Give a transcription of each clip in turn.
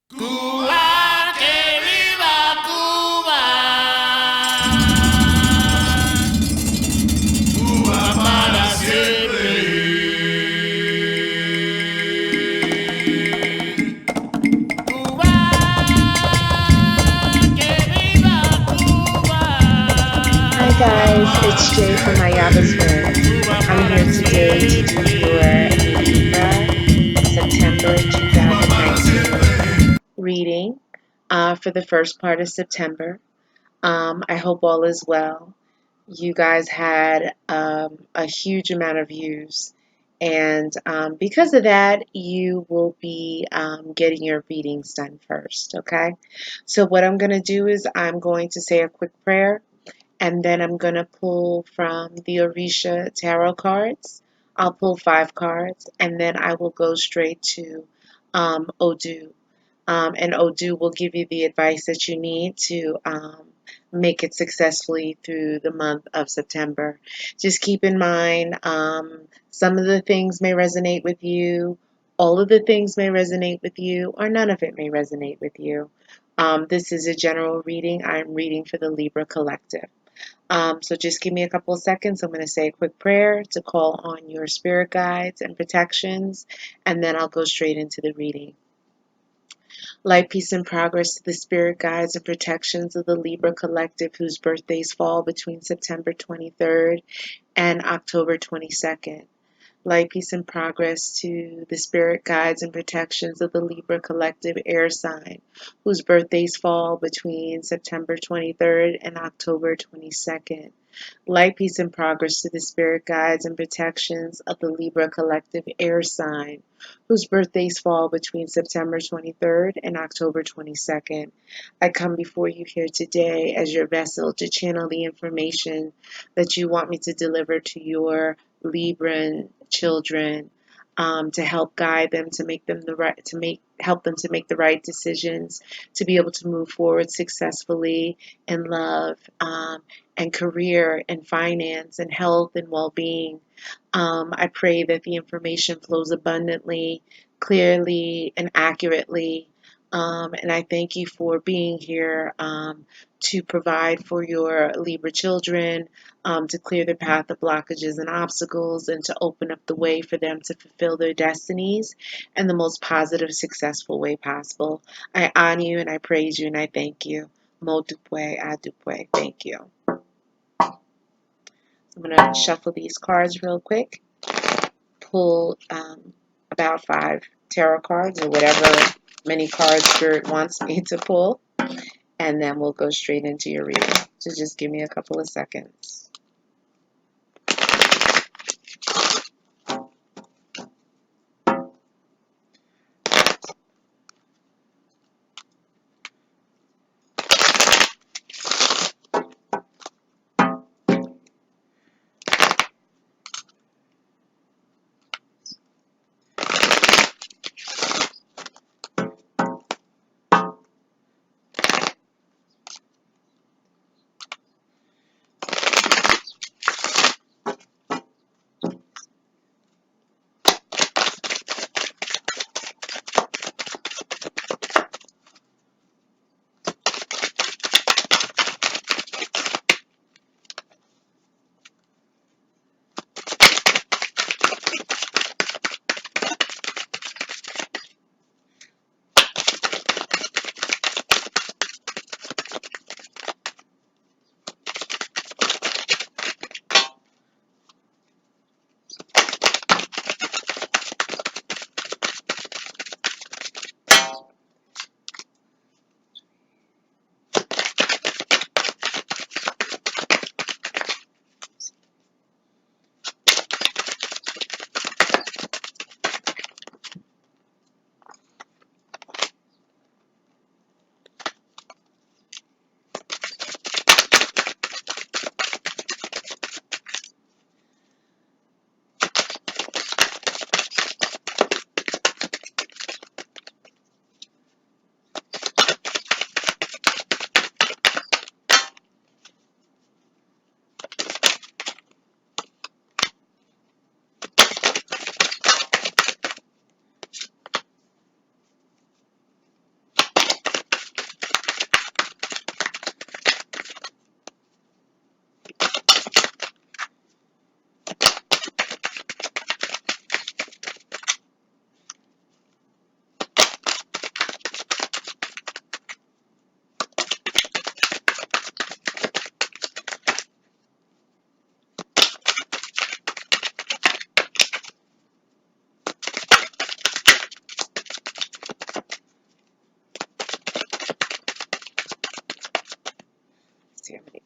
Cuba, que viva Cuba. Cuba para siempre. Cuba, que viva Cuba. Hi guys, it's Jay from Mayaba's. I'm here today to do your Libra September 2019 reading for the first part of September. I hope all is well. You guys had a huge amount of views, and because of that, you will be getting your readings done first, okay? So what I'm going to do is I'm going to say a quick prayer, and then I'm going to pull from the Orisha tarot cards. I'll pull 5 cards, and then I will go straight to Odu. And Odu will give you the advice that you need to make it successfully through the month of September. Just keep in mind, some of the things may resonate with you, all of the things may resonate with you, or none of it may resonate with you. This is a general reading. I'm reading for the Libra Collective. So just give me a couple of seconds. I'm going to say a quick prayer to call on your spirit guides and protections, and then I'll go straight into the reading. Light, peace, and progress to the spirit guides and protections of the Libra Collective whose birthdays fall between September 23rd and October 22nd. Light, peace, and progress to the spirit guides and protections of the Libra Collective air sign, whose birthdays fall between September 23rd and October 22nd. Light, peace, and progress to the spirit guides and protections of the Libra Collective air sign, whose birthdays fall between September 23rd and October 22nd. I come before you here today as your vessel to channel the information that you want me to deliver to your Libran children, to help guide them, to make them help them to make the right decisions, to be able to move forward successfully in love, and career and finance and health and well-being. I pray that the information flows abundantly, clearly, and accurately. And I thank you for being here to provide for your Libra children, to clear the path of blockages and obstacles, and to open up the way for them to fulfill their destinies in the most positive, successful way possible. I honor you and I praise you and I thank you. Mo dupwe, adupwe. Thank you. I'm going to shuffle these cards real quick, pull about 5 tarot cards or whatever many cards Spirit wants me to pull, and then we'll go straight into your reading. So just give me a couple of seconds.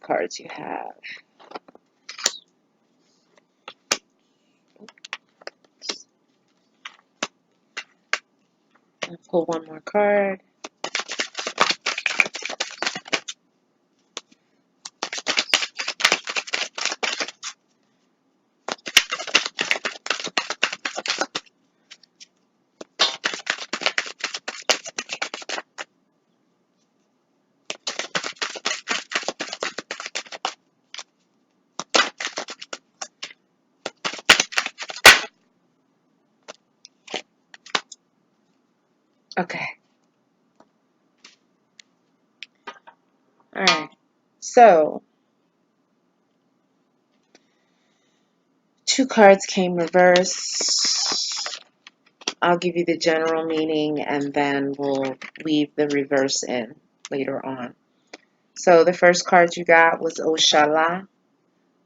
cards you have. I'll pull one more card. Okay. All right. So, two cards came reversed. I'll give you the general meaning and then we'll weave the reverse in later on. So, the first card you got was Oshala,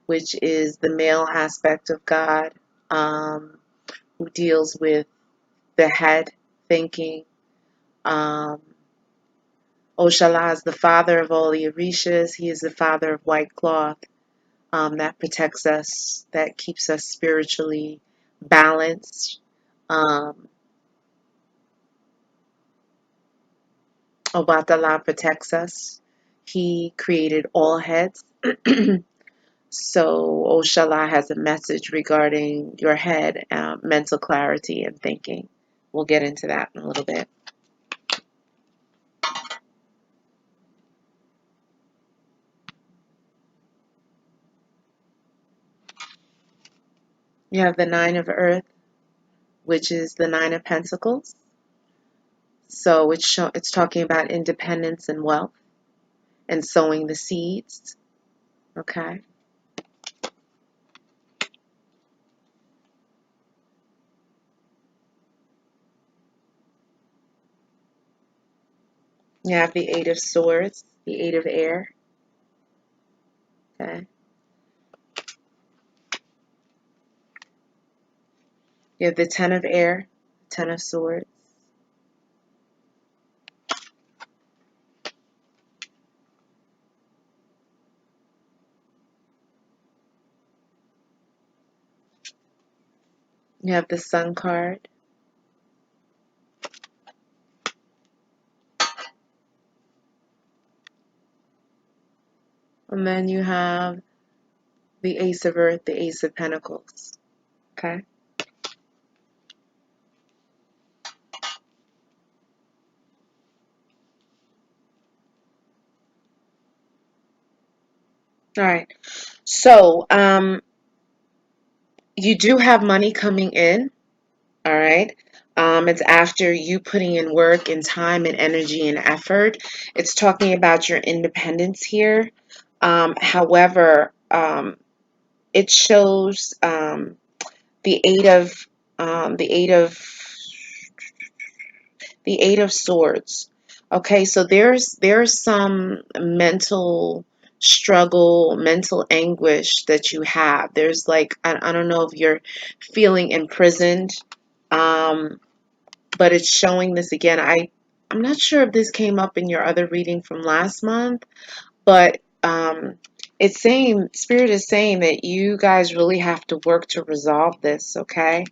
which is the male aspect of God, who deals with the head thinking. Oshala is the father of all the Orishas. He is the father of white cloth. That protects us, that keeps us spiritually balanced. Obatala protects us. He created all heads. So Oshala has a message regarding your head, mental clarity and thinking. We'll get into that in a little bit. You have the Nine of Earth, which is the Nine of Pentacles. So it's talking about independence and wealth and sowing the seeds. Okay. You have the Eight of Swords, the Eight of Air. Okay. You have the Ten of Air, Ten of Swords. You have the Sun card. And then you have the Ace of Earth, the Ace of Pentacles. Okay. All right. So, you do have money coming in. All right. It's after you putting in work and time and energy and effort. It's talking about your independence here. However, it shows the eight of the eight of swords. Okay, so there's some mental struggle, mental anguish that you have. There's like I don't know if you're feeling imprisoned, um, but it's showing this again. I'm not sure if this came up in your other reading from last month, but it's saying Spirit is saying that you guys really have to work to resolve this. Okay,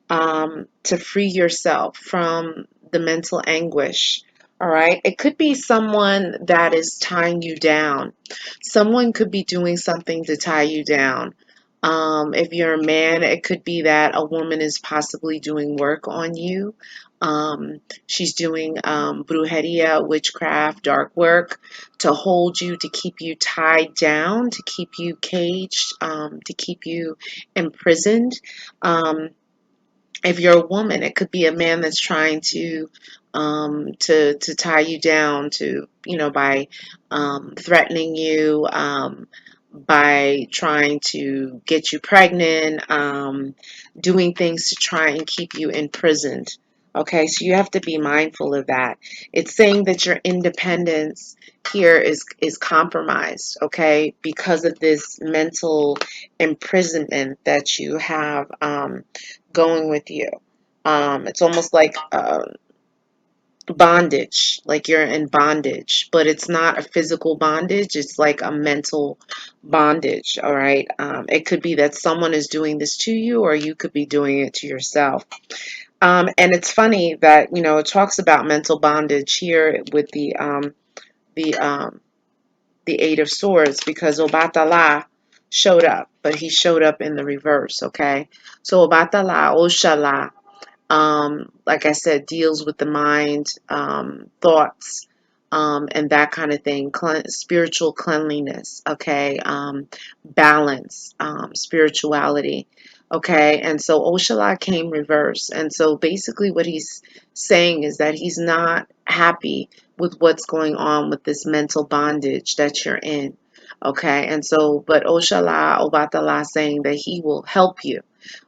to free yourself from the mental anguish. All right. It could be someone that is tying you down. Someone could be doing something to tie you down. If you're a man, it could be that a woman is possibly doing work on you. She's doing brujeria, witchcraft, dark work to hold you, to keep you tied down, to keep you caged, to keep you imprisoned. If you're a woman, it could be a man that's trying to tie you down to, by threatening you, by trying to get you pregnant, doing things to try and keep you imprisoned. Okay, so you have to be mindful of that. It's saying that your independence here is compromised, okay, because of this mental imprisonment that you have going with you. It's almost like bondage, like you're in bondage, but it's not a physical bondage, it's like a mental bondage. All right, it could be that someone is doing this to you, or you could be doing it to yourself. And it's funny that, it talks about mental bondage here with the um the Eight of Swords, because Obatala showed up, but he showed up in the reverse. Okay, so Obatala, Oshala, like I said, deals with the mind, thoughts, and that kind of thing. Spiritual cleanliness, okay, balance, spirituality, okay. And so Oshala came reverse, and so basically what he's saying is that he's not happy with what's going on with this mental bondage that you're in, okay. And so, but Oshala Obatala saying that he will help you,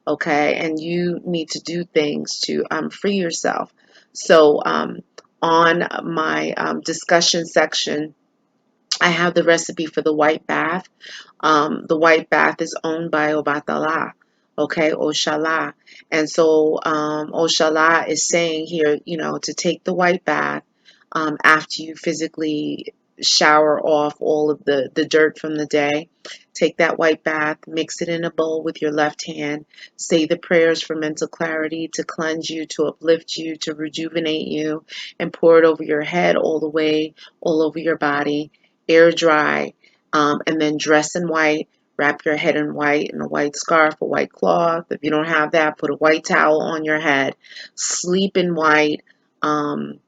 okay, and you need to do things to free yourself. So on my discussion section, I have the recipe for the white bath. The white bath is owned by Obatala, okay, Oshala. And so Oshala is saying here, to take the white bath after you physically shower off all of the dirt from the day. Take that white bath, mix it in a bowl with your left hand, say the prayers for mental clarity, to cleanse you, to uplift you, to rejuvenate you, and pour it over your head all the way, all over your body, air dry, and then dress in white. Wrap your head in white, in a white scarf, a white cloth. If you don't have that, put a white towel on your head. Sleep in white, and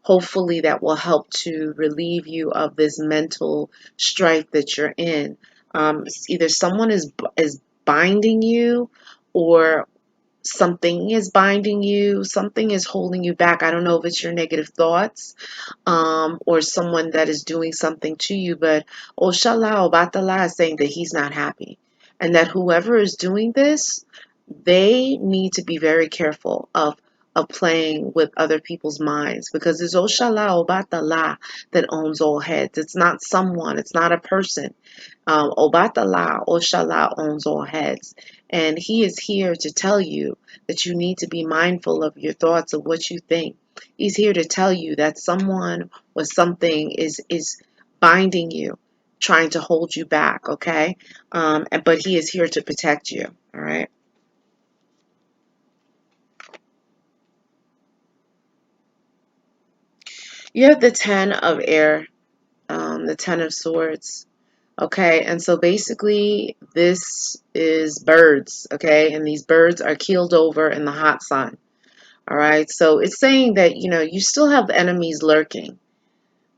hopefully that will help to relieve you of this mental strife that you're in. Either someone is binding you, or something is binding you, something is holding you back. I don't know if it's your negative thoughts, or someone that is doing something to you, but Oshala Obatala is saying that he's not happy, and that whoever is doing this, they need to be very careful of playing with other people's minds, because it's Oshala Obatala that owns all heads. It's not someone, it's not a person. Obatala, Oshala owns all heads. And he is here to tell you that you need to be mindful of your thoughts, of what you think. He's here to tell you that someone or something is binding you, trying to hold you back, okay? But he is here to protect you, all right? You have the Ten of Air, the Ten of Swords. Okay, and so basically this is birds, okay, and these birds are keeled over in the hot sun. All right, so it's saying that you still have enemies lurking.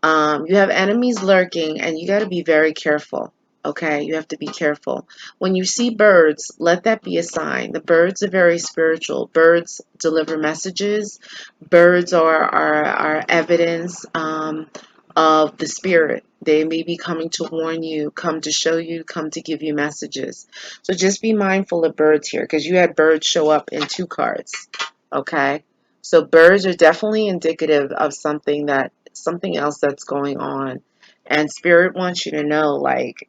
You have enemies lurking, and you got to be very careful. Okay, you have to be careful. When you see birds, let that be a sign. The birds are very spiritual. Birds deliver messages. Birds are evidence of the spirit. They may be coming to warn you, come to show you, come to give you messages. So just be mindful of birds here, because you had birds show up in two cards. Okay, so birds are definitely indicative of something else that's going on, and spirit wants you to know, like,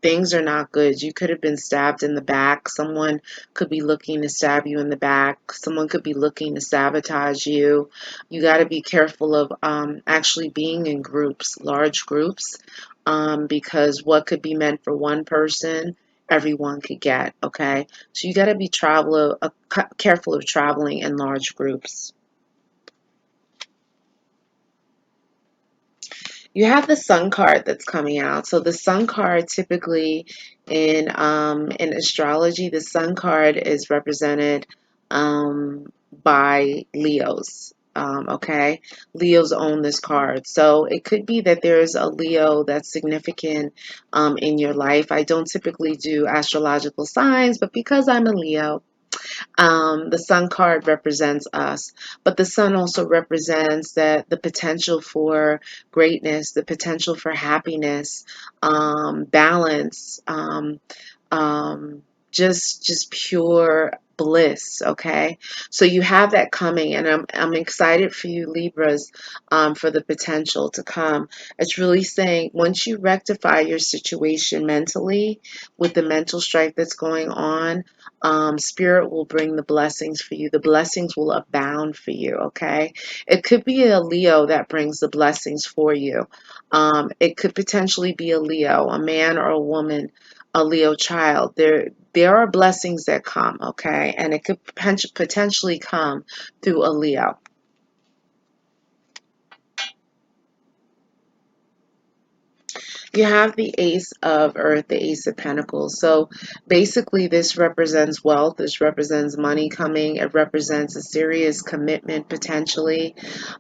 things are not good. You could have been stabbed in the back. Someone could be looking to stab you in the back. Someone could be looking to sabotage you. You got to be careful of actually being in groups, large groups, because what could be meant for one person, everyone could get. Okay, so you got to be careful of traveling in large groups. You have the Sun card that's coming out. So the Sun card, typically in astrology, the Sun card is represented by Leos. Okay, Leos own this card, so it could be that there's a Leo that's significant in your life. I don't typically do astrological signs, but because I'm a Leo, the sun card represents us, but the sun also represents that the potential for greatness, the potential for happiness, balance, um, just pure bliss. Okay, so you have that coming, and I'm excited for you Libras, for the potential to come. It's really saying once you rectify your situation mentally with the mental strife that's going on, Spirit will bring the blessings for you. The blessings will abound for you. Okay, it could be a Leo that brings the blessings for you. It could potentially be a Leo, a man or a woman, a Leo child. There are blessings that come, okay? And it could potentially come through a Leo. You have the Ace of Earth, the Ace of Pentacles. So basically this represents wealth. This represents money coming. It represents a serious commitment potentially.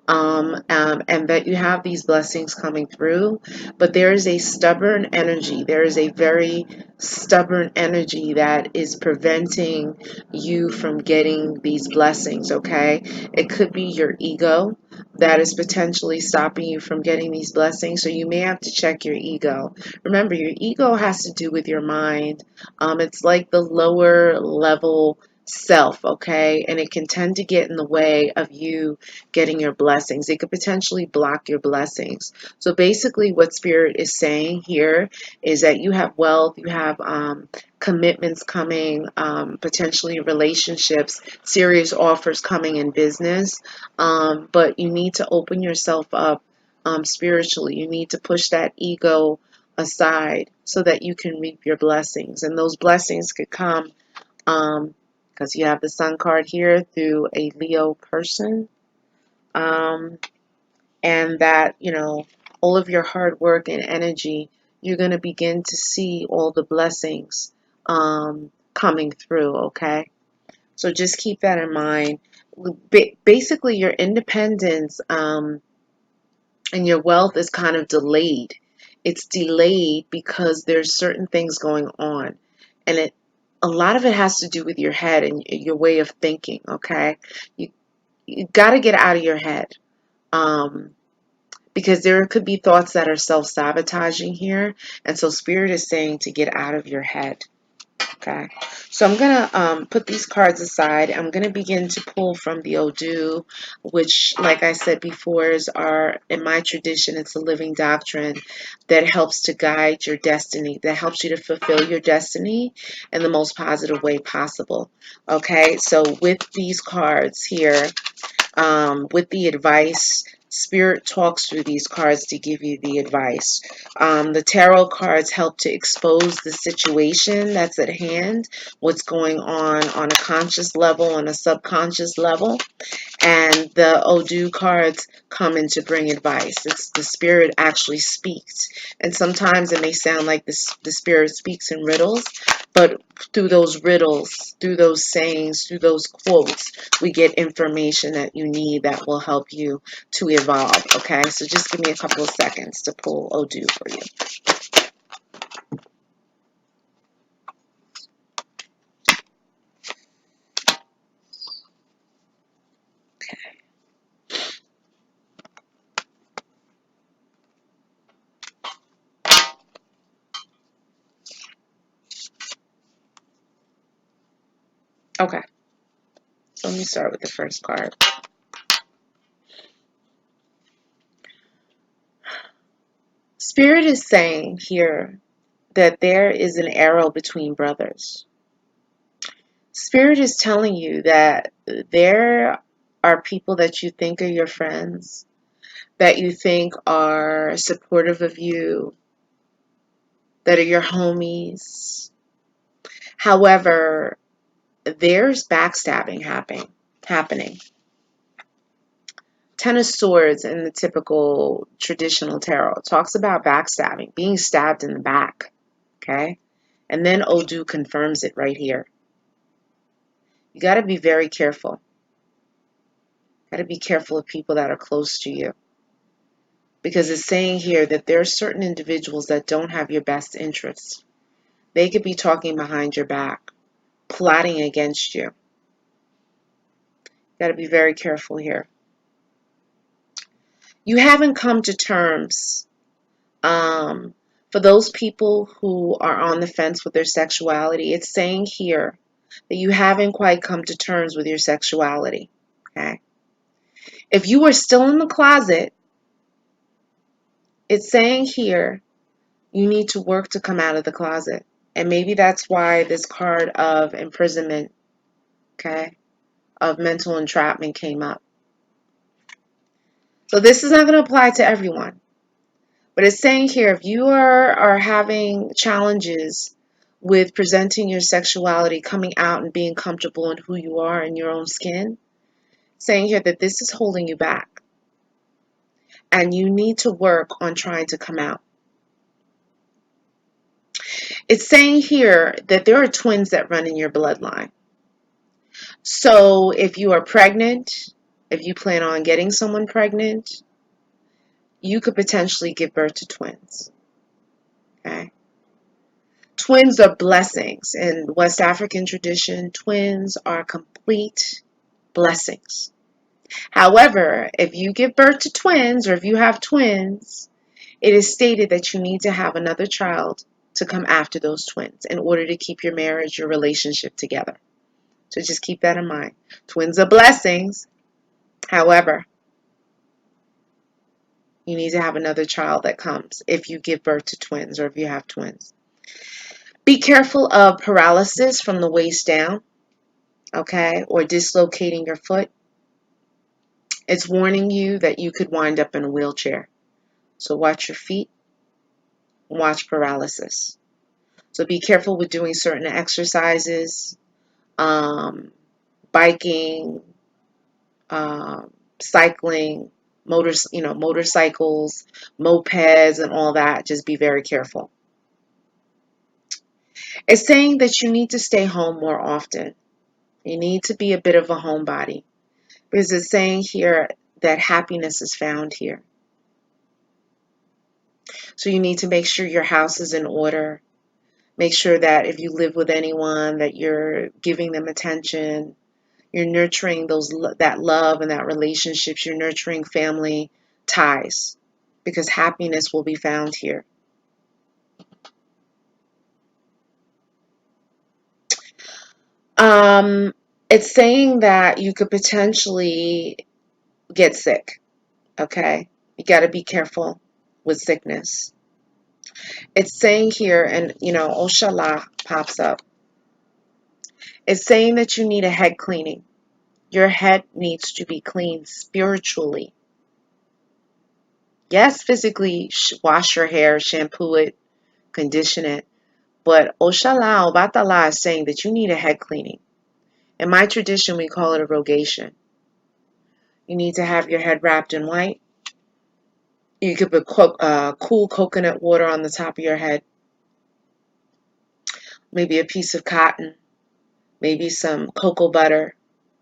And that you have these blessings coming through, but there is a stubborn energy. There is a very stubborn energy that is preventing you from getting these blessings, okay? It could be your ego that is potentially stopping you from getting these blessings, so you may have to check your ego. Remember, your ego has to do with your mind. It's like the lower level self, okay? And it can tend to get in the way of you getting your blessings. It could potentially block your blessings. So basically what Spirit is saying here is that you have wealth, you have commitments coming, potentially relationships, serious offers coming in business, but you need to open yourself up spiritually. You need to push that ego aside so that you can reap your blessings. And those blessings could come because you have the Sun card here through a Leo person. Um, and that, all of your hard work and energy, you're going to begin to see all the blessings coming through, okay? So just keep that in mind. Basically, your independence and your wealth is kind of delayed. It's delayed because there's certain things going on. And a lot of it has to do with your head and your way of thinking, okay? You got to get out of your head. Because there could be thoughts that are self-sabotaging here. And so Spirit is saying to get out of your head. Okay. So I'm going to put these cards aside. I'm going to begin to pull from the Odu, which, like I said before, in my tradition, it's a living doctrine that helps to guide your destiny, that helps you to fulfill your destiny in the most positive way possible. Okay. So with these cards here, with the advice, Spirit talks through these cards to give you the advice. The tarot cards help to expose the situation that's at hand, what's going on a conscious level, on a subconscious level. And the Odu cards come in to bring advice. It's the Spirit actually speaks. And sometimes it may sound like the Spirit speaks in riddles, but through those riddles, through those sayings, through those quotes, we get information that you need that will help you to evolve. Okay, so just give me a couple of seconds to pull Odu for you. Okay, so let me start with the first card. Spirit is saying here that there is an arrow between brothers. Spirit is telling you that there are people that you think are your friends, that you think are supportive of you, that are your homies. However, there's backstabbing happening. Ten of Swords in the typical traditional tarot talks about backstabbing, being stabbed in the back. Okay? And then Odu confirms it right here. You got to be very careful. Got to be careful of people that are close to you. Because it's saying here that there are certain individuals that don't have your best interests. They could be talking behind your back, plotting against you. Got to be very careful here. You haven't come to terms. For those people who are on the fence with their sexuality, it's saying here that you haven't quite come to terms with your sexuality. Okay? If you are still in the closet, it's saying here you need to work to come out of the closet. And maybe that's why this card of imprisonment, okay, of mental entrapment came up. So this is not going to apply to everyone. But it's saying here, if you are having challenges with presenting your sexuality, coming out and being comfortable in who you are in your own skin, saying here that this is holding you back. And you need to work on trying to come out. It's saying here that there are twins that run in your bloodline. So if you are pregnant, if you plan on getting someone pregnant, you could potentially give birth to twins. Okay? Twins are blessings. In West African tradition, twins are complete blessings. However, if you give birth to twins or if you have twins, it is stated that you need to have another child to come after those twins in order to keep your marriage, your relationship together. So just keep that in mind. Twins are blessings. However, you need to have another child that comes if you give birth to twins or if you have twins. Be careful of paralysis from the waist down, okay, or dislocating your foot. It's warning you that you could wind up in a wheelchair. So watch your feet, watch paralysis. So be careful with doing certain exercises, biking, cycling, motorcycles, mopeds, and all that. Just be very careful. It's saying that you need to stay home more often. You need to be a bit of a homebody because it's saying here that happiness is found here. So you need to make sure your house is in order. Make sure that if you live with anyone, that you're giving them attention. You're nurturing that love and that relationships. You're nurturing family ties because happiness will be found here. It's saying that you could potentially get sick. Okay, you got to be careful with sickness. It's saying here, and Oshala pops up. It's saying that you need a head cleaning. Your head needs to be cleaned spiritually. Yes, physically wash your hair, shampoo it, condition it. But Oshala Obatala is saying that you need a head cleaning. In my tradition, we call it a rogation. You need to have your head wrapped in white. You could put cool coconut water on the top of your head. Maybe a piece of cotton. Maybe some cocoa butter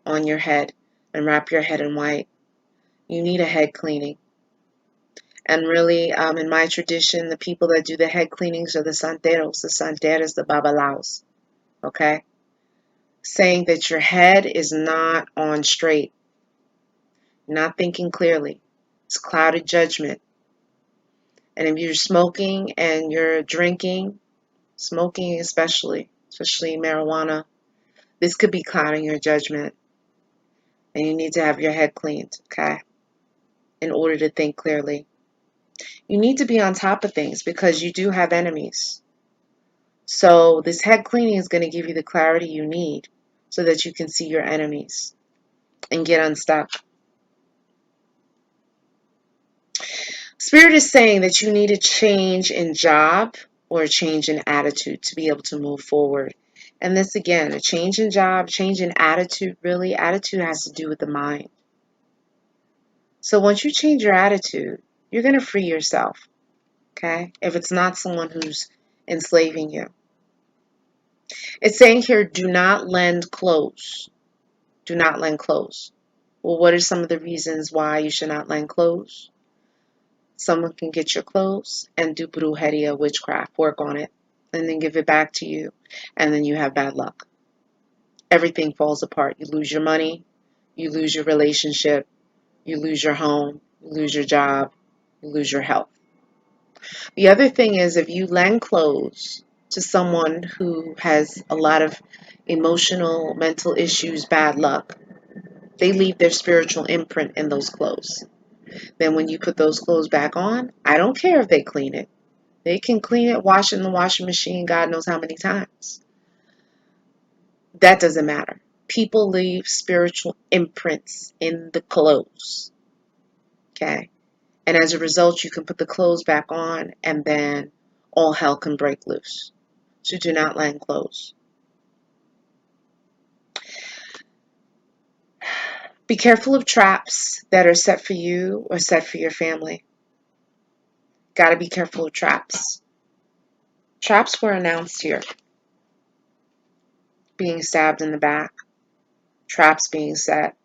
on your head and wrap your head in white. You need a head cleaning. And really, in my tradition, the people that do the head cleanings are the santeros, the babalaos. Okay? Saying that your head is not on straight. Not thinking clearly. It's clouded judgment. And if you're smoking and you're drinking, smoking especially marijuana, this could be clouding your judgment. And you need to have your head cleaned, okay? In order to think clearly. You need to be on top of things because you do have enemies. So this head cleaning is going to give you the clarity you need so that you can see your enemies and get unstuck. Spirit is saying that you need a change in job or a change in attitude to be able to move forward. And this again, a change in job, change in attitude, really, attitude has to do with the mind. So once you change your attitude, you're going to free yourself, okay? If it's not someone who's enslaving you. It's saying here, do not lend clothes. Do not lend clothes. Well, what are some of the reasons why you should not lend clothes? Someone can get your clothes and do brujeria, witchcraft, work on it, and then give it back to you, and then you have bad luck. Everything falls apart. You lose your money, you lose your relationship, you lose your home, you lose your job, you lose your health. The other thing is if you lend clothes to someone who has a lot of emotional, mental issues, bad luck. They leave their spiritual imprint in those clothes. Then when you put those clothes back on, I don't care if they clean it. They can clean it, wash it in the washing machine, God knows how many times. That doesn't matter. People leave spiritual imprints in the clothes. Okay? And as a result, you can put the clothes back on and then all hell can break loose. So do not lend clothes. Be careful of traps that are set for you or set for your family. Got to be careful of traps. Traps were announced here. Being stabbed in the back. Traps being set.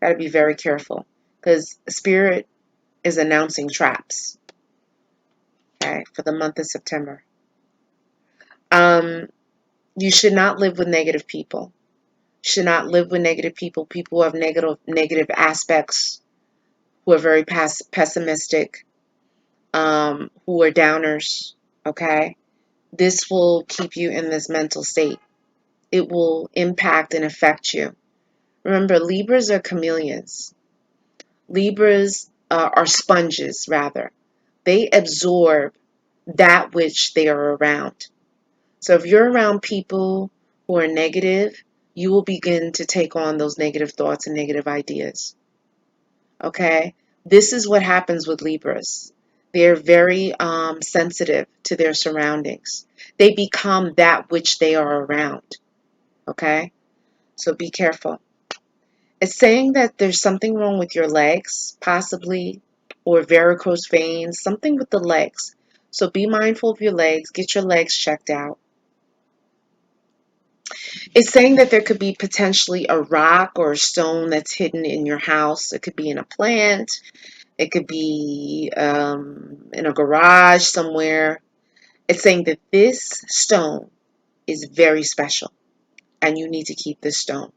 Got to be very careful because Spirit is announcing traps. Okay, for the month of September. You should not live with negative people. You should not live with negative people. People who have negative aspects, who are very pessimistic, who are downers. Okay, this will keep you in this mental state. It will impact and affect you. Remember, Libras are chameleons. Libras are sponges, rather. They absorb that which they are around. So if you're around people who are negative, you will begin to take on those negative thoughts and negative ideas. Okay? This is what happens with Libras. They're very sensitive to their surroundings. They become that which they are around. Okay? So be careful. It's saying that there's something wrong with your legs, possibly, or varicose veins, something with the legs. So be mindful of your legs. Get your legs checked out. It's saying that there could be potentially a rock or a stone that's hidden in your house. It could be in a plant. It could be in a garage somewhere. It's saying that this stone is very special and you need to keep this stone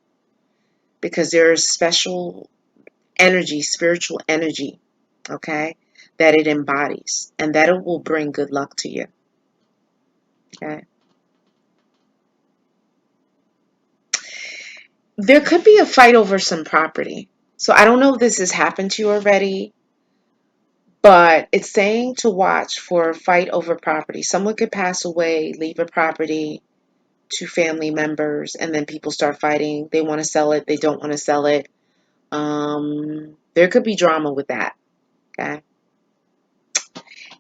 because there is special energy, spiritual energy, okay, that it embodies and that it will bring good luck to you. Okay. There could be a fight over some property. So I don't know if this has happened to you already, but it's saying to watch for a fight over property. Someone could pass away, leave a property to family members, and then people start fighting. They want to sell it. They don't want to sell it. There could be drama with that. Okay.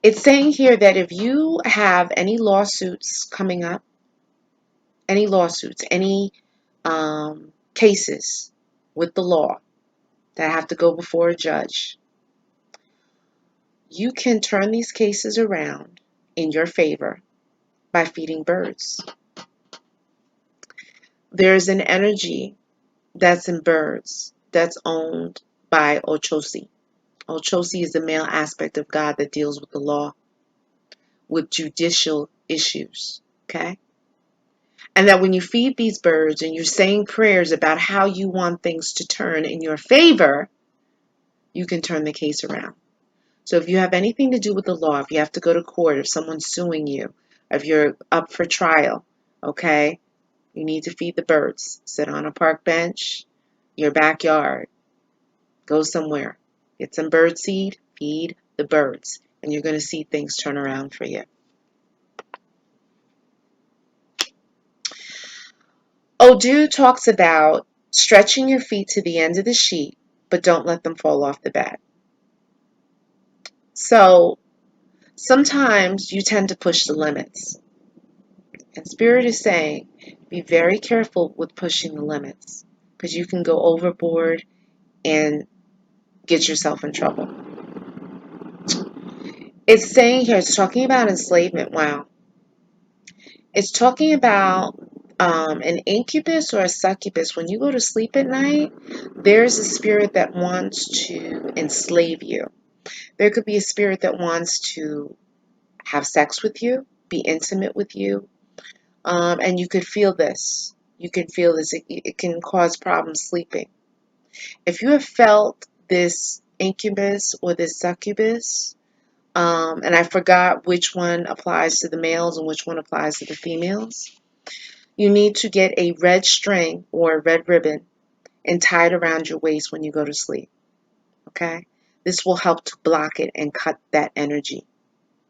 It's saying here that if you have any lawsuits coming up, any lawsuits, any cases with the law that have to go before a judge, you can turn these cases around in your favor by feeding birds. There's an energy that's in birds that's owned by Ochosi. Ochosi is the male aspect of God that deals with the law, with judicial issues. Okay? And that when you feed these birds and you're saying prayers about how you want things to turn in your favor, you can turn the case around. So if you have anything to do with the law, if you have to go to court, if someone's suing you, if you're up for trial, okay, you need to feed the birds. Sit on a park bench, your backyard, go somewhere, get some bird seed, feed the birds, and you're going to see things turn around for you. Odu talks about stretching your feet to the end of the sheet, but don't let them fall off the bed. So sometimes you tend to push the limits. And Spirit is saying, be very careful with pushing the limits because you can go overboard and get yourself in trouble. It's saying here, it's talking about enslavement. Wow. It's talking about an incubus or a succubus. When you go to sleep at night, there's a spirit that wants to enslave you. There could be a spirit that wants to have sex with you, be intimate with you, and you could feel this. You can feel this. It can cause problems sleeping. If you have felt this incubus or this succubus, And I forgot which one applies to the males and which one applies to the females. You need to get a red string or a red ribbon and tie it around your waist when you go to sleep. Okay? This will help to block it and cut that energy.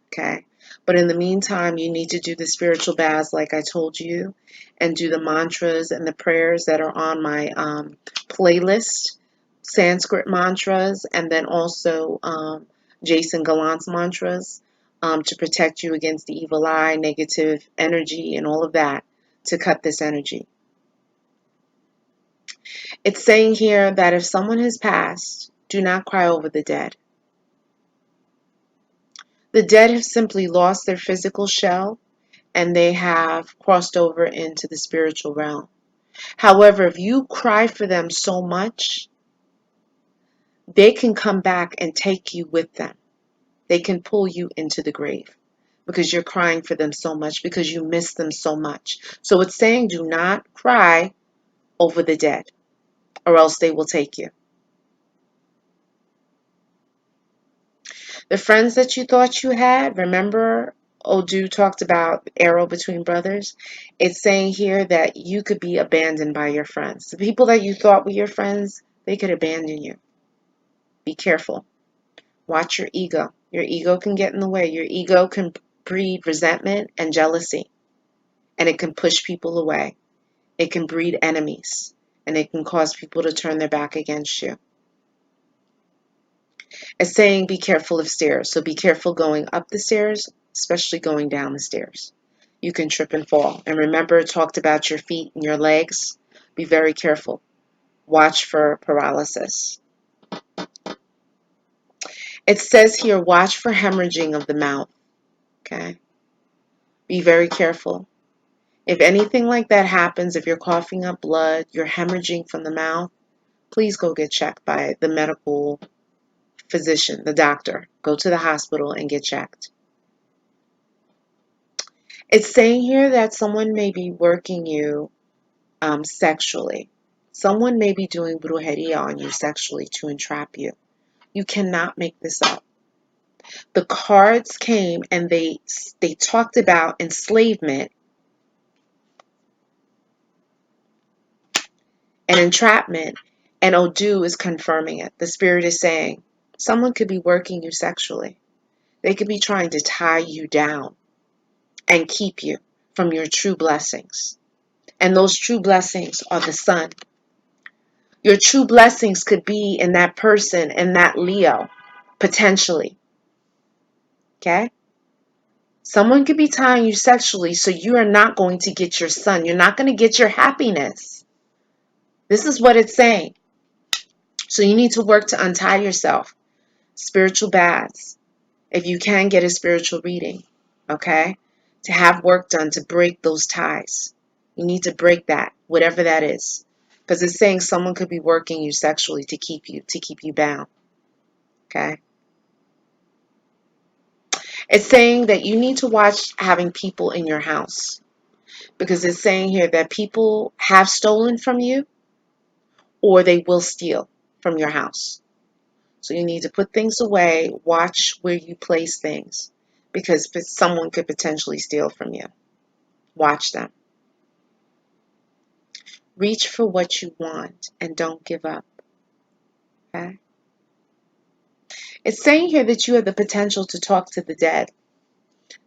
Okay? But in the meantime, you need to do the spiritual baths like I told you, and do the mantras and the prayers that are on my playlist, Sanskrit mantras, and then also Jason Gallant's mantras, to protect you against the evil eye, negative energy, and all of that, to cut this energy. It's saying here that if someone has passed, do not cry over the dead. The dead have simply lost their physical shell and they have crossed over into the spiritual realm. However, if you cry for them so much, they can come back and take you with them. They can pull you into the grave because you're crying for them so much, because you miss them so much. So it's saying do not cry over the dead, or else they will take you. The friends that you thought you had, remember Odu talked about arrow between brothers? It's saying here that you could be abandoned by your friends. The people that you thought were your friends, they could abandon you. Be careful. Watch your ego. Your ego can get in the way. Your ego can breed resentment and jealousy, and it can push people away. It can breed enemies, and it can cause people to turn their back against you. It's saying be careful of stairs. So be careful going up the stairs, especially going down the stairs. You can trip and fall. And remember, it talked about your feet and your legs. Be very careful. Watch for paralysis. It says here, watch for hemorrhaging of the mouth. Okay? Be very careful. If anything like that happens, if you're coughing up blood, you're hemorrhaging from the mouth, please go get checked by the medical physician, the doctor. Go to the hospital and get checked. It's saying here that someone may be working you sexually. Someone may be doing brujeria on you sexually to entrap you. You cannot make this up. The cards came and they talked about enslavement and entrapment, and Odu is confirming it. The spirit is saying someone could be working you sexually. They could be trying to tie you down and keep you from your true blessings. And those true blessings are the sun. Your true blessings could be in that person, in that Leo, potentially. Okay? Someone could be tying you sexually, so you are not going to get your sun. You're not going to get your happiness. This is what it's saying. So you need to work to untie yourself. Spiritual baths. If you can, get a spiritual reading. Okay? To have work done to break those ties. You need to break that, whatever that is. Because it's saying someone could be working you sexually to keep you bound. Okay? It's saying that you need to watch having people in your house, because it's saying here that people have stolen from you or they will steal from your house. So you need to put things away, watch where you place things, because someone could potentially steal from you. Watch them. Reach for what you want and don't give up. Okay? It's saying here that you have the potential to talk to the dead,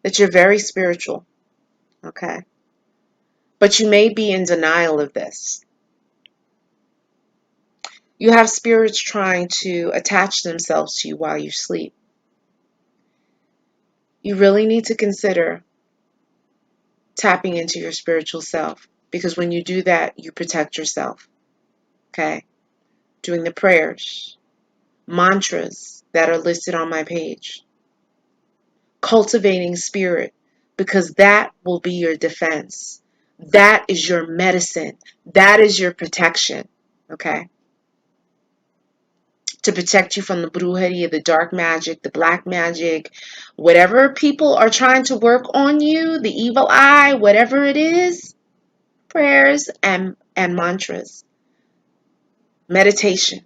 that you're very spiritual. Okay? But you may be in denial of this. You have spirits trying to attach themselves to you while you sleep. You really need to consider tapping into your spiritual self, because when you do that, you protect yourself. Okay? Doing the prayers, mantras that are listed on my page. Cultivating spirit, because that will be your defense. That is your medicine. That is your protection. Okay? To protect you from the brujeria, the dark magic, the black magic, whatever people are trying to work on you, the evil eye, whatever it is, prayers and mantras, meditation,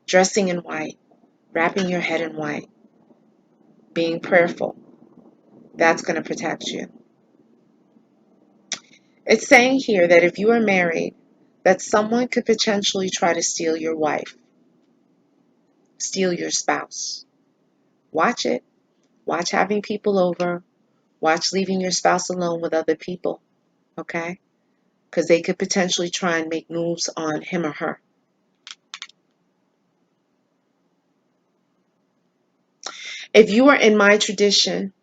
dressing in white, wrapping your head in white, being prayerful. That's going to protect you. It's saying here that if you are married, that someone could potentially try to steal your wife, steal your spouse. Watch it. Watch having people over. Watch leaving your spouse alone with other people, okay? Because they could potentially try and make moves on him or her. If you are in my tradition,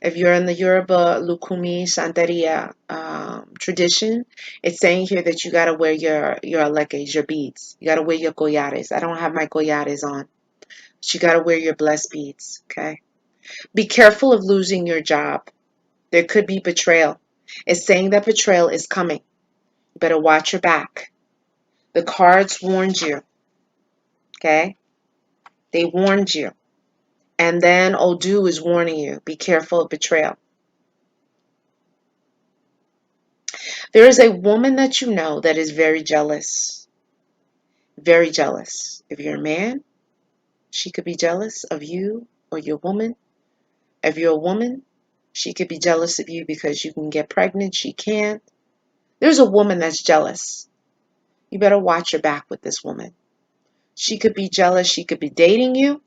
if you're in the Yoruba Lukumi Santeria tradition, it's saying here that you got to wear your alekes, your beads. You got to wear your collares. I don't have my collares on. But you got to wear your blessed beads, okay? Be careful of losing your job. There could be betrayal. It's saying that betrayal is coming. You better watch your back. The cards warned you, okay? They warned you. And then Odu is warning you. Be careful of betrayal. There is a woman that you know that is very jealous. Very jealous. If you're a man, she could be jealous of you or your woman. If you're a woman, she could be jealous of you because you can get pregnant. She can't. There's a woman that's jealous. You better watch your back with this woman. She could be jealous. She could be dating you.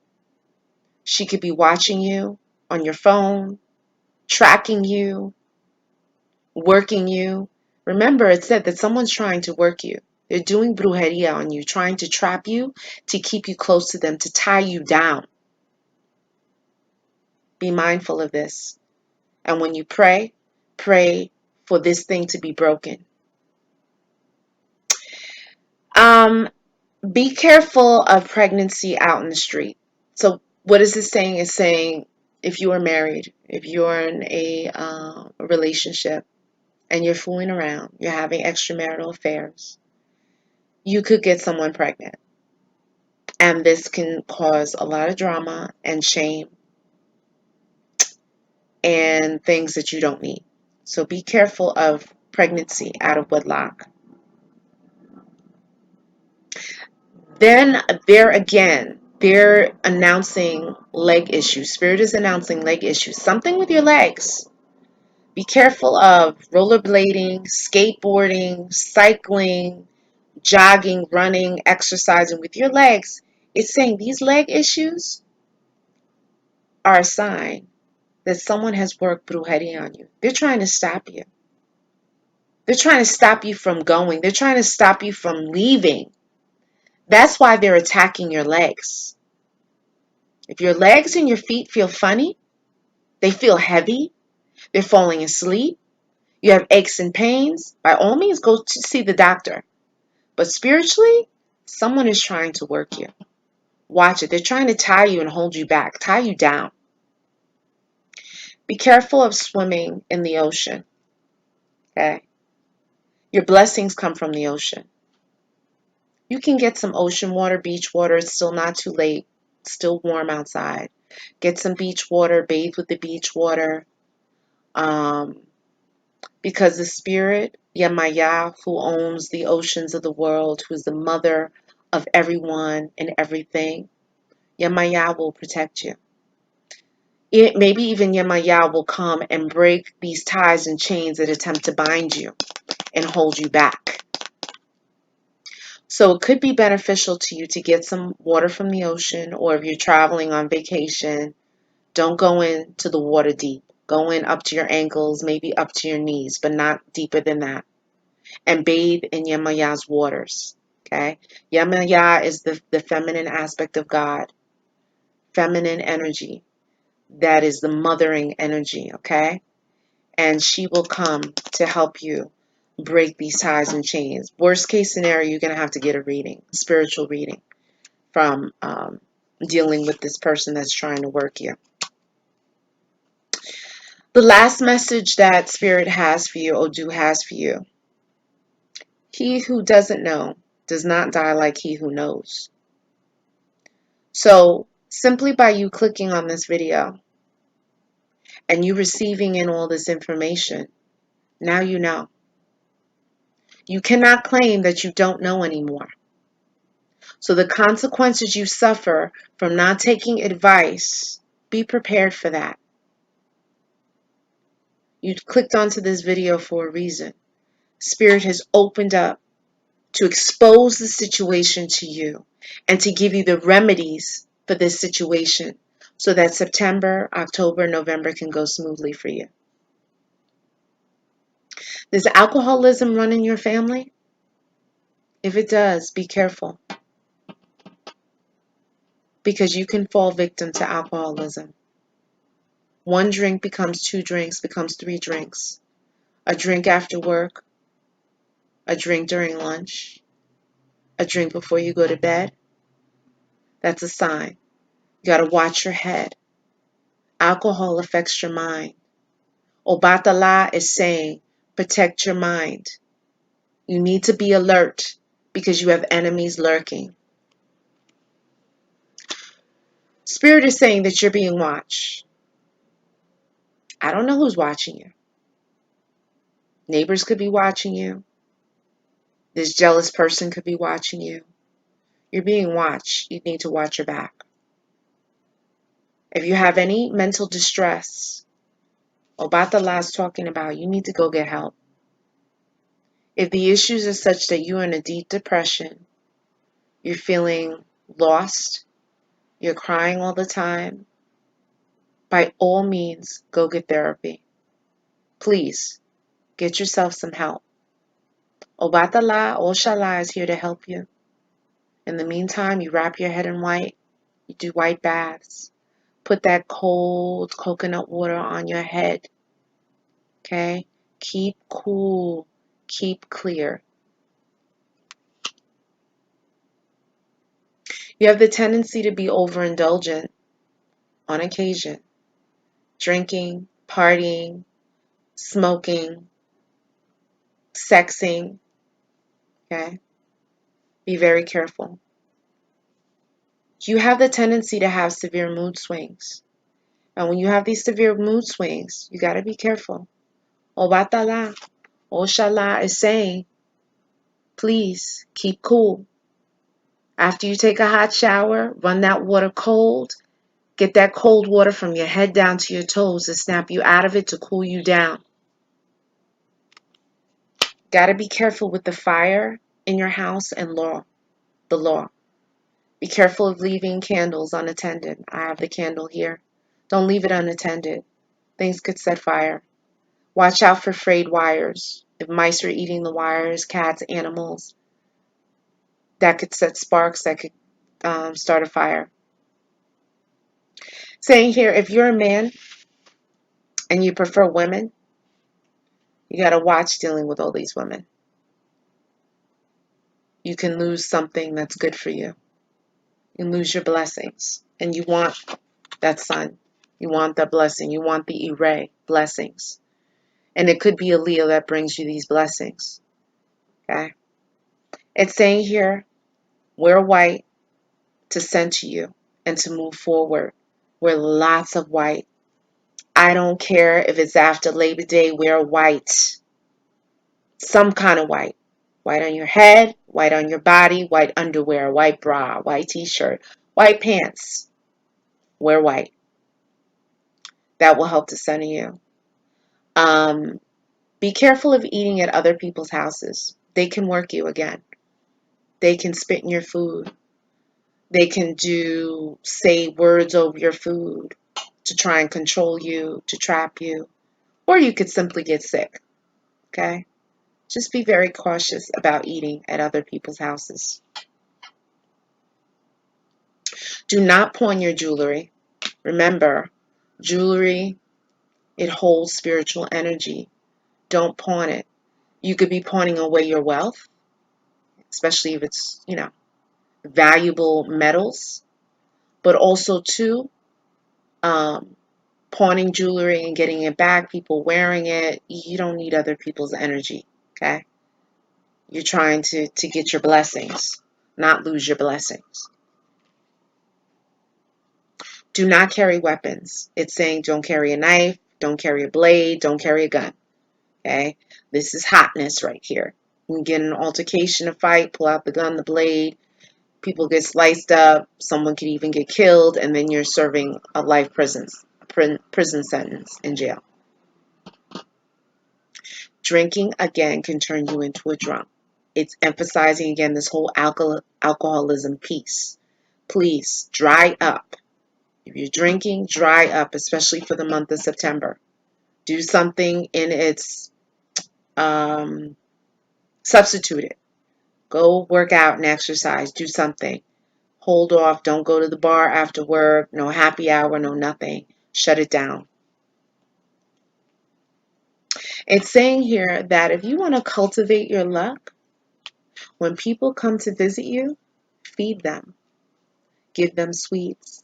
She could be watching you on your phone, tracking you, working you. Remember, it said that someone's trying to work you. They're doing brujeria on you, trying to trap you, to keep you close to them, to tie you down. Be mindful of this. And when you pray, pray for this thing to be broken. Be careful of pregnancy out in the street. So what is this saying? It's saying if you are married, if you're in a relationship, and you're fooling around, you're having extramarital affairs, you could get someone pregnant. And this can cause a lot of drama and shame and things that you don't need. So be careful of pregnancy out of wedlock. Then there again, they're announcing leg issues. Spirit is announcing leg issues. Something with your legs. Be careful of rollerblading, skateboarding, cycling, jogging, running, exercising with your legs. It's saying these leg issues are a sign that someone has worked brujeria on you. They're trying to stop you. They're trying to stop you from going. They're trying to stop you from leaving. That's why they're attacking your legs. If your legs and your feet feel funny, they feel heavy, they're falling asleep, you have aches and pains, by all means go to see the doctor. But spiritually, someone is trying to work you. Watch it. They're trying to tie you and hold you back, tie you down. Be careful of swimming in the ocean. Okay? Your blessings come from the ocean. You can get some ocean water, beach water. It's still not too late. It's still warm outside. Get some beach water. Bathe with the beach water. Because the spirit, Yemaya, who owns the oceans of the world, who is the mother of everyone and everything, Yemaya will protect you. Maybe even Yemaya will come and break these ties and chains that attempt to bind you and hold you back. So it could be beneficial to you to get some water from the ocean, or if you're traveling on vacation, don't go into the water deep. Go in up to your ankles, maybe up to your knees, but not deeper than that. And bathe in Yemaya's waters. Okay? Yemaya is the feminine aspect of God, feminine energy. That is the mothering energy, okay? And she will come to help you break these ties and chains. Worst case scenario, you're going to have to get a reading, a spiritual reading from dealing with this person that's trying to work you. The last message that Spirit has for you, Odu has for you. He who doesn't know does not die like he who knows. So simply by you clicking on this video and you receiving in all this information, now you know. You cannot claim that you don't know anymore. So the consequences you suffer from not taking advice Be prepared for that. You clicked onto this video for a reason. Spirit has opened up to expose the situation to you and to give you the remedies for this situation so that September, October, November can go smoothly for you. Does alcoholism run in your family? If it does, be careful, because you can fall victim to alcoholism. One drink becomes 2 drinks, becomes 3 drinks. A drink after work, a drink during lunch, a drink before you go to bed. That's a sign. You got to watch your head. Alcohol affects your mind. Obatala is saying, protect your mind. You need to be alert because you have enemies lurking. Spirit is saying that you're being watched. I don't know who's watching you. Neighbors could be watching you. This jealous person could be watching you. You're being watched. You need to watch your back. If you have any mental distress, Obatala is talking about, you need to go get help. If the issues are such that you're in a deep depression, you're feeling lost, you're crying all the time, by all means, go get therapy. Please, get yourself some help. Obatala, Oshala is here to help you. In the meantime, you wrap your head in white, you do white baths, put that cold coconut water on your head, okay? Keep cool, keep clear. You have the tendency to be overindulgent on occasion. Drinking, partying, smoking, sexing, okay? Be very careful. You have the tendency to have severe mood swings. And when you have these severe mood swings, you got to be careful. Obatala, Oshala is saying, please keep cool. After you take a hot shower, run that water cold. Get that cold water from your head down to your toes to snap you out of it to cool you down. Got to be careful with the fire in your house and the law. Be careful of leaving candles unattended. I have the candle here. Don't leave it unattended. Things could set fire. Watch out for frayed wires. If mice are eating the wires, cats, animals, that could set sparks, that could start a fire. Saying here, if you're a man and you prefer women, you got to watch dealing with all these women. You can lose something that's good for you. You lose your blessings. And you want that son. You want that blessing. You want the Ire blessings. And it could be a Leo that brings you these blessings. Okay? It's saying here, wear white to center you and to move forward. Wear lots of white. I don't care if it's after Labor Day, wear white. Some kind of white. White on your head, white on your body, white underwear, white bra, white t-shirt, white pants. Wear white. That will help to center you. Be careful of eating at other people's houses. They can work you again. They can spit in your food. They can say words over your food to try and control you, to trap you. Or you could simply get sick. Okay? Just be very cautious about eating at other people's houses. Do not pawn your jewelry. Remember, jewelry, it holds spiritual energy. Don't pawn it. You could be pawning away your wealth, especially if it's, valuable metals. But also, too, pawning jewelry and getting it back, people wearing it, you don't need other people's energy, okay? You're trying to get your blessings, not lose your blessings. Do not carry weapons. It's saying don't carry a knife, don't carry a blade, don't carry a gun, okay? This is hotness right here. You can get in an altercation, a fight, pull out the gun, the blade. People get sliced up. Someone could even get killed, and then you're serving a life prison sentence in jail. Drinking, again, can turn you into a drunk. It's emphasizing, again, this whole alcoholism piece. Please, dry up. If you're drinking, dry up, especially for the month of September. Do something in its substitute it. Go work out and exercise. Do something. Hold off. Don't go to the bar after work. No happy hour, no nothing. Shut it down. It's saying here that if you want to cultivate your luck, when people come to visit you, feed them. Give them sweets.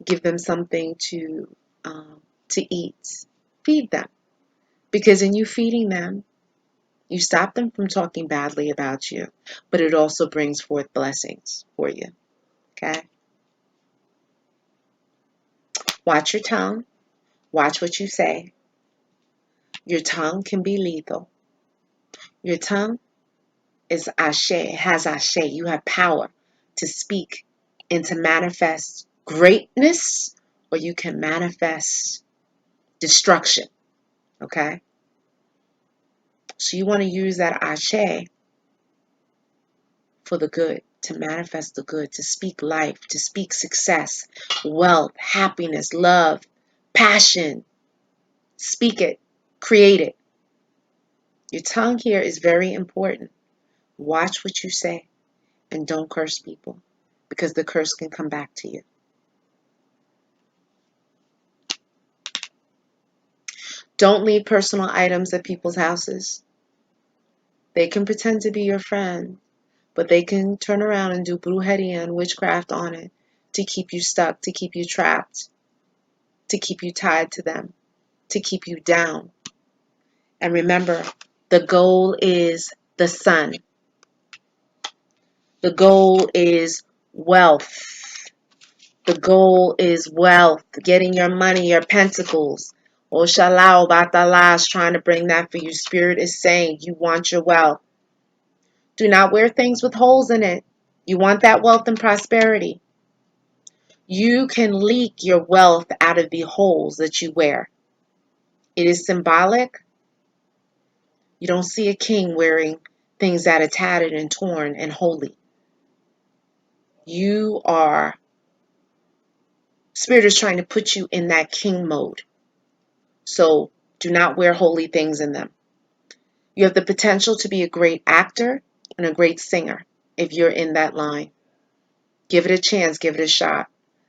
Give them something to eat. Feed them. Because in you feeding them, you stop them from talking badly about you, but it also brings forth blessings for you. Okay? Watch your tongue. Watch what you say. Your tongue can be lethal. Your tongue is ashe, has ashe. You have power to speak and to manifest greatness, or you can manifest destruction. Okay? So you want to use that ashe for the good, to manifest the good, to speak life, to speak success, wealth, happiness, love, passion. Speak it, create it. Your tongue here is very important. Watch what you say and don't curse people, because the curse can come back to you. Don't leave personal items at people's houses. They can pretend to be your friend, but they can turn around and do brujeria and witchcraft on it to keep you stuck, to keep you trapped, to keep you tied to them, to keep you down. And remember, the goal is the sun. The goal is wealth. The goal is wealth, getting your money, your pentacles. Oshala, Obatala is trying to bring that for you. Spirit is saying you want your wealth. Do not wear things with holes in it. You want that wealth and prosperity. You can leak your wealth out of the holes that you wear. It is symbolic. You don't see a king wearing things that are tattered and torn and holy. Spirit is trying to put you in that king mode. So do not wear holy things in them. You have the potential to be a great actor and a great singer if you're in that line. Give it a chance. Give it a shot.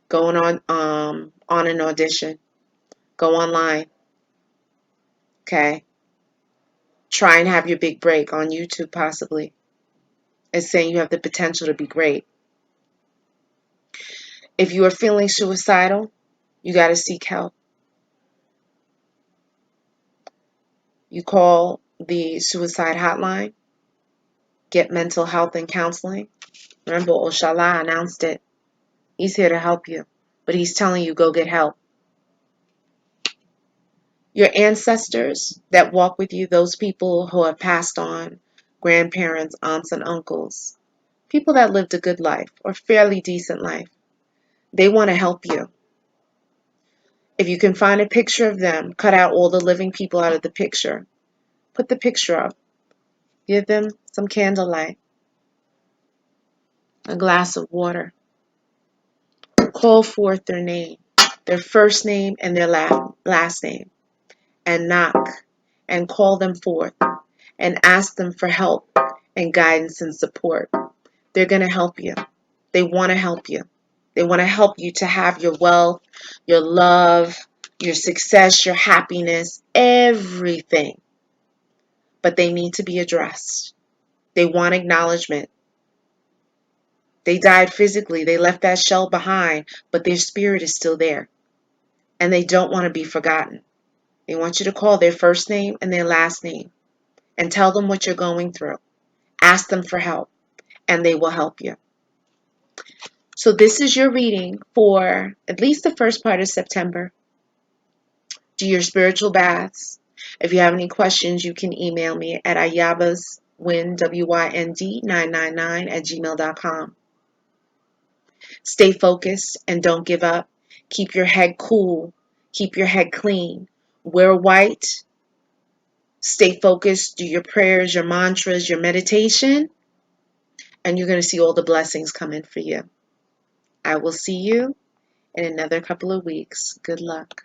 Go on an audition. Go online. Okay? Try and have your big break on YouTube possibly. It's saying you have the potential to be great. If you are feeling suicidal, you got to seek help. You call the suicide hotline. Get mental health and counseling. Remember, Oshala announced it. He's here to help you. But he's telling you, go get help. Your ancestors that walk with you, those people who have passed on, grandparents, aunts and uncles, people that lived a good life or fairly decent life, they want to help you. If you can find a picture of them, cut out all the living people out of the picture. Put the picture up. Give them some candlelight, a glass of water. Call forth their name, their first name and their last name, and knock and call them forth and ask them for help and guidance and support. They're going to help you. They want to help you. They want to help you to have your wealth, your love, your success, your happiness, everything. But they need to be addressed. They want acknowledgement. They died physically. They left that shell behind, but their spirit is still there. And they don't want to be forgotten. They want you to call their first name and their last name and tell them what you're going through. Ask them for help, and they will help you. So this is your reading for at least the first part of September. Do your spiritual baths. If you have any questions, you can email me at ayabaswind, WYND 999 @gmail.com. Stay focused and don't give up. Keep your head cool. Keep your head clean. Wear white. Stay focused. Do your prayers, your mantras, your meditation, and you're going to see all the blessings come in for you. I will see you in another couple of weeks. Good luck.